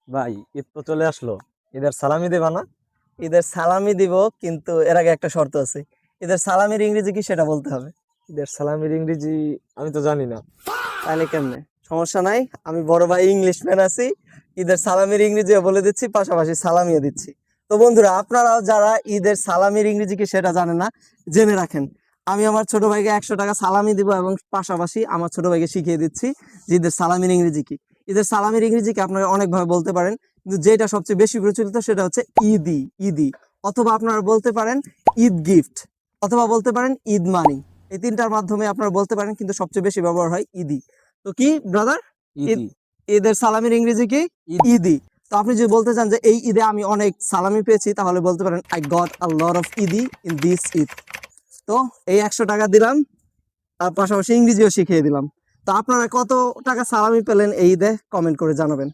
ভাই, ঈদ তো চলে আসলো, ঈদের সালামি দেবা না? ঈদের সালামি দিব, কিন্তু এর আগে একটা শর্ত আছে। ঈদের সালামির ইংরেজি কি সেটা বলতে হবে। ঈদের সালামির ইংরেজি আমি তো জানি না। তাহলে কেমনে? সমস্যা নাই, আমি বড় ভাই ইংলিশ ম্যান আছি। ঈদের সালামির ইংরেজিও বলে দিচ্ছি, পাশাপাশি সালামিও দিচ্ছি। তো বন্ধুরা, আপনারাও যারা ঈদের সালামির ইংরেজি কি সেটা জানেন না, জেনে রাখেন। আমি আমার ছোট ভাইকে 100 টাকা সালামি দিব, এবং পাশাপাশি আমার ছোট ভাইকে শিখিয়ে দিচ্ছি যে ঈদের সালামির ইংরেজি কি। ঈদের সালামির ইংরেজি কি আপনারা অনেকভাবে বলতে পারেন, কিন্তু যেটা সবচেয়ে বেশি প্রচলিত সেটা হচ্ছে ঈদি। ঈদি, অথবা আপনারা বলতে পারেন ঈদ গিফট, অথবা বলতে পারেন ঈদ মানি। এই তিনটার মাধ্যমে আপনারা বলতে পারেন, কিন্তু সবচেয়ে বেশি ব্যবহার হয় ঈদি। তো কি ব্রাদার, ঈদ, ইদি। ঈদের সালামির ইংরেজি কি? ঈদ। ঈদি। তো আপনি যদি বলতে চান যে এই ঈদে আমি অনেক সালামি পেয়েছি, তাহলে বলতে পারেন I got a lot of Eidi in this Eid. তো এই 100 টাকা দিলাম, আর পাশাপাশি ইংরেজিও শিখিয়ে দিলাম। তো আপনারা কত টাকা সালামি পেলেন এই ঈদে, কমেন্ট করে জানাবেন।